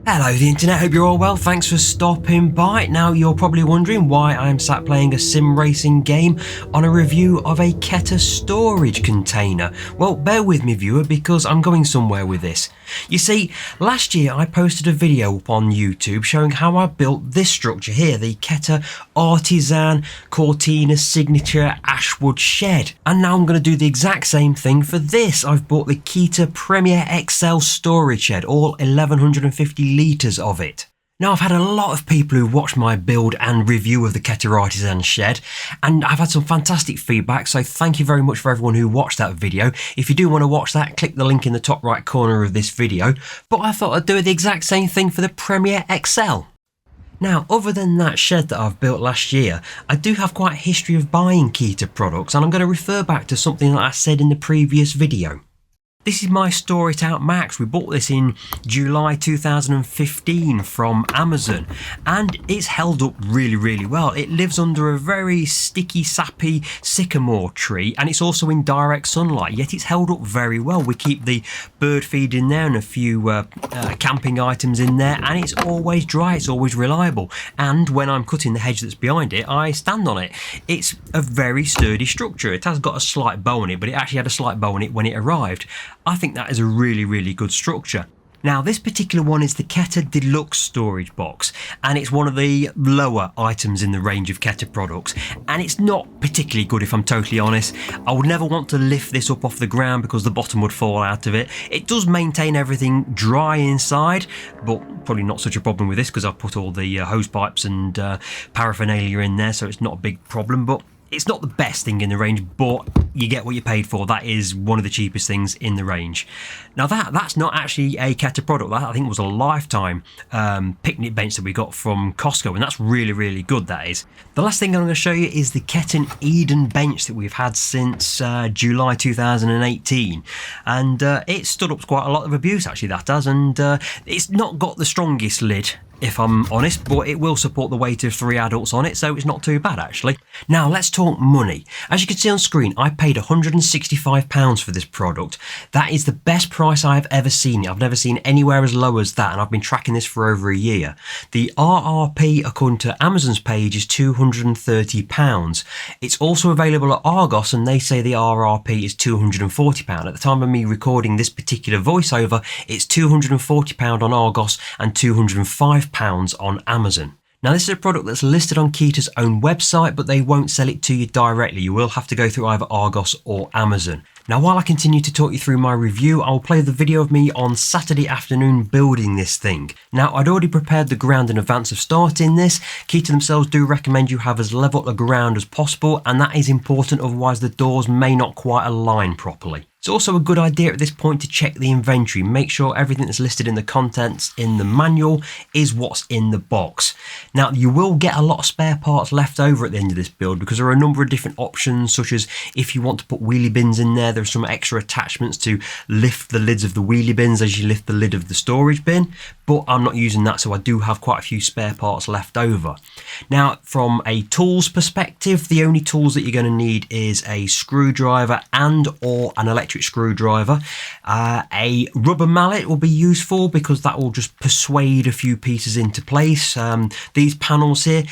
Hello the internet, hope you're all well, thanks for stopping by. Now you're probably wondering why I'm sat playing a sim racing game on a review of a Keter storage container. Well, bear with me viewer, because I'm going somewhere with this. You see, last year I posted a video up on YouTube showing how I built this structure here, the Keter Artisan Cortina Signature Ashwood Shed. And now I'm going to do the exact same thing for this. I've bought the Keter Premier XL storage shed, all 1150 litres of it. Now I've had a lot of people who watched my build and review of the Keter Artisan shed, and I've had some fantastic feedback, so thank you very much for everyone who watched that video. If you do want to watch that, click the link in the top right corner of this video, but I thought I'd do the exact same thing for the Premier XL. Now, other than that shed that I've built last year, I do have quite a history of buying Keter products, and I'm going to refer back to something that I said in the previous video. This is my Store It Out Max. We bought this in July 2015 from Amazon, and it's held up really well. It lives under a very sticky, sappy sycamore tree, and it's also in direct sunlight, yet it's held up very well. We keep the bird feed in there and a few camping items in there, and it's always dry, it's always reliable. And when I'm cutting the hedge that's behind it, I stand on it. It's a very sturdy structure. It has got a slight bow on it, but it actually had a slight bow on it when it arrived. I think that is a really good structure. Now this particular one is the Keter Deluxe storage box, and it's one of the lower items in the range of Keter products, and it's not particularly good if I'm totally honest. I would never want to lift this up off the ground because the bottom would fall out of it. It does maintain everything dry inside, but probably not such a problem with this because I've put all the hose pipes and paraphernalia in there, so it's not a big problem. But it's not the best thing in the range, but you get what you paid for. That is one of the cheapest things in the range. Now that's not actually a Keter product. That I think was a Lifetime picnic bench that we got from Costco, and that's really good, that is. The last thing I'm going to show you is the Keter Eden bench that we've had since July 2018, and it stood up to quite a lot of abuse actually, that does, and it's not got the strongest lid, if I'm honest, but it will support the weight of 3 adults on it, so it's not too bad actually. Now let's talk money. As you can see on screen, I paid £165 for this product. That is the best price I have ever seen. I've never seen anywhere as low as that, and I've been tracking this for over a year. The RRP, according to Amazon's page, is £230. It's also available at Argos, and they say the RRP is £240. At the time of me recording this particular voiceover, it's £240 on Argos and £205 on Amazon. Now this is a product that's listed on Keter's own website, but they won't sell it to you directly. You will have to go through either Argos or Amazon. Now while I continue to talk you through my review, I'll play the video of me on Saturday afternoon building this thing. Now I'd already prepared the ground in advance of starting this. Keter themselves do recommend you have as level a ground as possible, and that is important, otherwise the doors may not quite align properly. It's also a good idea at this point to check the inventory. Make sure everything that's listed in the contents in the manual is what's in the box. Now you will get a lot of spare parts left over at the end of this build, because there are a number of different options, such as if you want to put wheelie bins in there, there's some extra attachments to lift the lids of the wheelie bins as you lift the lid of the storage bin, but I'm not using that, so I do have quite a few spare parts left over. Now from a tools perspective, the only tools that you're going to need is a screwdriver and or an electric screwdriver. A rubber mallet will be useful because that will just persuade a few pieces into place. These panels here,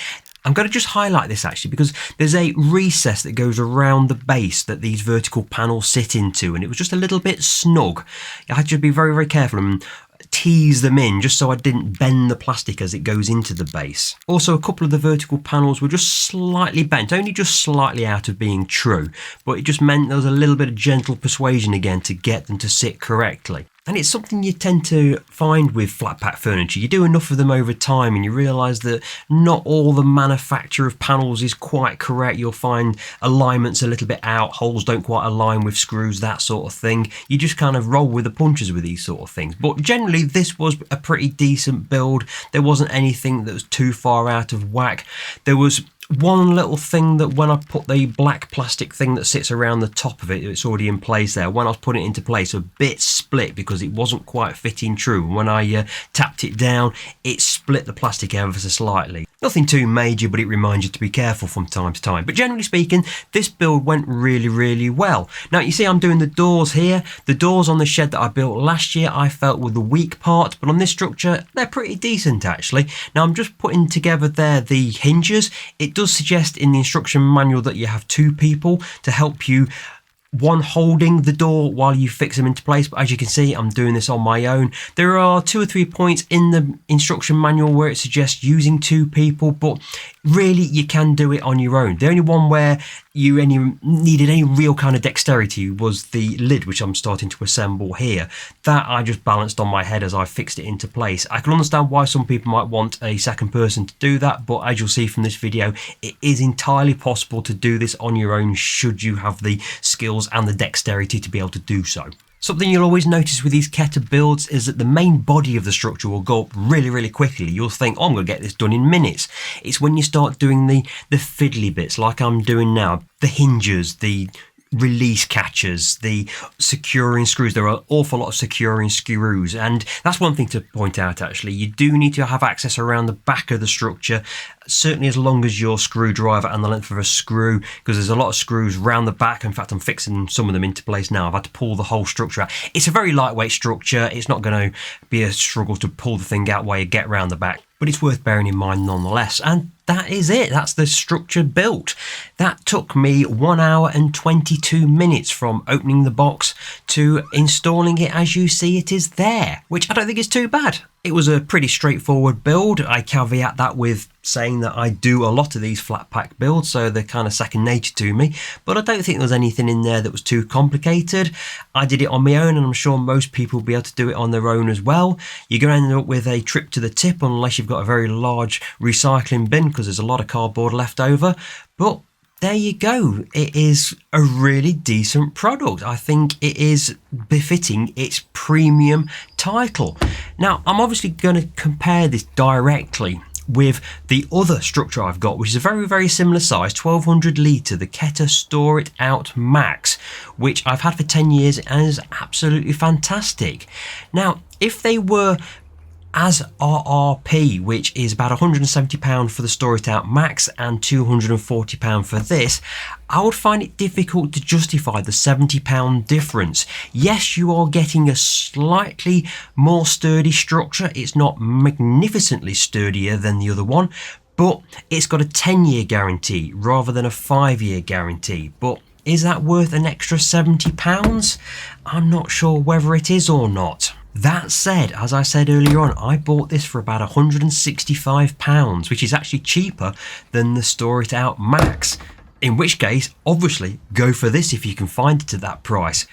I'm going to just highlight this actually because there's a recess that goes around the base that these vertical panels sit into, and it was just a little bit snug. I had to be very careful and tease them in just so I didn't bend the plastic as it goes into the base. Also, a couple of the vertical panels were just slightly bent, only just slightly out of being true, but it just meant there was a little bit of gentle persuasion again to get them to sit correctly. And it's something you tend to find with flat pack furniture. You do enough of them over time and you realise that not all the manufacture of panels is quite correct. You'll find alignments a little bit out, holes don't quite align with screws, that sort of thing. You just kind of roll with the punches with these sort of things. But generally this was a pretty decent build. There wasn't anything that was too far out of whack. There was one little thing that when I put the black plastic thing that sits around the top of it, it's already in place there, when I was putting it into place, a bit split because it wasn't quite fitting true. When I tapped it down, it split the plastic ever so slightly. Nothing too major, but it reminds you to be careful from time to time. But generally speaking, this build went really well. Now you see I'm doing the doors here. The doors on the shed that I built last year I felt were the weak part, but on this structure they're pretty decent actually. Now I'm just putting together there the hinges. It does suggest in the instruction manual that you have two people to help you, one holding the door while you fix them into place, but as you can see I'm doing this on my own. There are 2 or 3 points in the instruction manual where it suggests using two people, but really you can do it on your own. The only one where you needed any real kind of dexterity was the lid, which I'm starting to assemble here. That I just balanced on my head as I fixed it into place. I can understand why some people might want a second person to do that, but as you'll see from this video, it is entirely possible to do this on your own should you have the skills and the dexterity to be able to do so. Something you'll always notice with these Keter builds is that the main body of the structure will go up really quickly. You'll think, oh, I'm going to get this done in minutes. It's when you start doing the fiddly bits like I'm doing now, the hinges, the release catchers, the securing screws. There are an awful lot of securing screws, and that's one thing to point out actually. You do need to have access around the back of the structure, certainly as long as your screwdriver and the length of a screw, because there's a lot of screws round the back. In fact, I'm fixing some of them into place now. I've had to pull the whole structure out. It's a very lightweight structure. It's not going to be a struggle to pull the thing out while you get round the back, but it's worth bearing in mind nonetheless. And that is it. That's the structure built. That took me 1 hour and 22 minutes from opening the box to installing it as you see it is there, which I don't think is too bad. It was a pretty straightforward build. I caveat that with saying that I do a lot of these flat pack builds, so they're kind of second nature to me, but I don't think there was anything in there that was too complicated. I did it on my own, and I'm sure most people will be able to do it on their own as well. You're going to end up with a trip to the tip unless you've got a very large recycling bin, because there's a lot of cardboard left over. But there you go. It is a really decent product. I think it is befitting its premium title. Now, I'm obviously going to compare this directly with the other structure I've got, which is a very similar size, 1200 litre, the Keter Store It Out Max, which I've had for 10 years and is absolutely fantastic. Now, if they were as RRP, which is about £170 for the Store It Out Max and £240 for this, I would find it difficult to justify the £70 difference. Yes, you are getting a slightly more sturdy structure. It's not magnificently sturdier than the other one, but it's got a 10-year guarantee rather than a 5-year guarantee. But is that worth an extra £70? I'm not sure whether it is or not. That said, as I said earlier on, I bought this for about £165, which is actually cheaper than the Store It Out Max. In which case, obviously, go for this if you can find it at that price.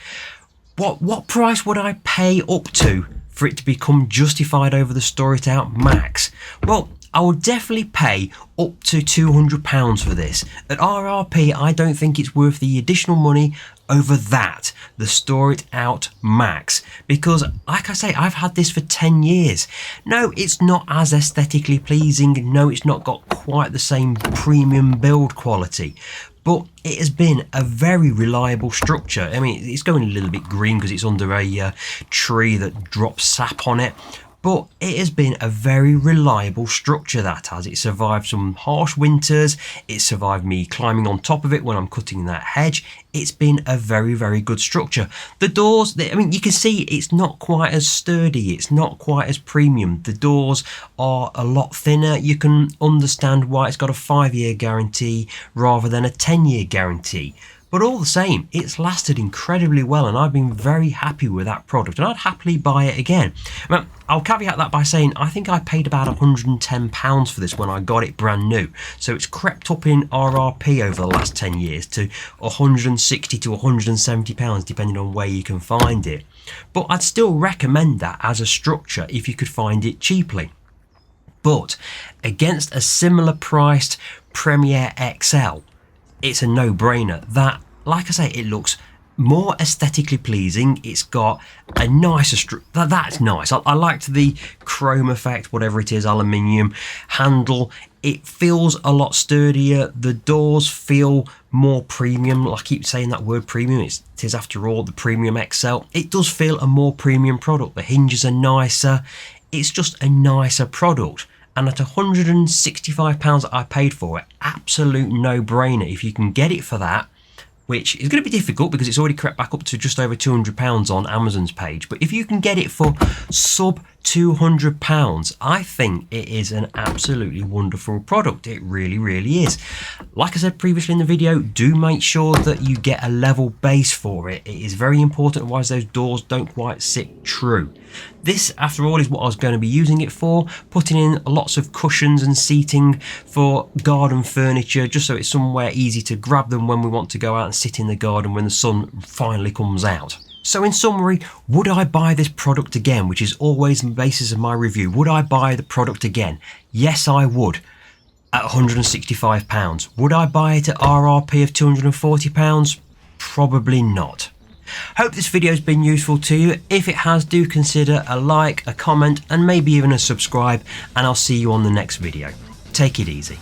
What price would I pay up to for it to become justified over the Store It Out Max? Well, I would definitely pay up to £200 for this. At RRP, I don't think it's worth the additional money over that, the Store It Out Max, because like I say, I've had this for 10 years. No, it's not as aesthetically pleasing. No, it's not got quite the same premium build quality, but it has been a very reliable structure. I mean, it's going a little bit green because it's under a tree that drops sap on it. But it has been a very reliable structure, that has. It survived some harsh winters. It survived me climbing on top of it when I'm cutting that hedge. It's been a very good structure. The doors, I mean, you can see it's not quite as sturdy. It's not quite as premium. The doors are a lot thinner. You can understand why it's got a 5-year guarantee rather than a 10-year guarantee. But all the same, it's lasted incredibly well, and I've been very happy with that product, and I'd happily buy it again. Well, I'll caveat that by saying I think I paid about £110 for this when I got it brand new. So it's crept up in RRP over the last 10 years to £160 to £170, depending on where you can find it. But I'd still recommend that as a structure if you could find it cheaply. But against a similar priced Premier XL, it's a no-brainer. That, like I say, it looks more aesthetically pleasing. It's got a nicer that's nice. I liked the chrome effect, whatever it is, aluminium handle. It feels a lot sturdier. The doors feel more premium. I keep saying that word premium. It is after all the Premium XL. It does feel a more premium product. The hinges are nicer. It's just a nicer product. And at £165 that I paid for it, absolute no-brainer. If you can get it for that, which is going to be difficult because it's already crept back up to just over £200 on Amazon's page. But if you can get it for sub £200, I think it is an absolutely wonderful product. It really, really is. Like I said previously in the video, do make sure that you get a level base for it. It is very important, otherwise those doors don't quite sit true. This, after all, is what I was going to be using it for, putting in lots of cushions and seating for garden furniture, just so it's somewhere easy to grab them when we want to go out and sit in the garden when the sun finally comes out. So in summary, would I buy this product again, which is always the basis of my review? Would I buy the product again? Yes, I would. At £165. Would I buy it at RRP of £240? Probably not. Hope this video has been useful to you. If it has, do consider a like, a comment, and maybe even a subscribe, and I'll see you on the next video. Take it easy.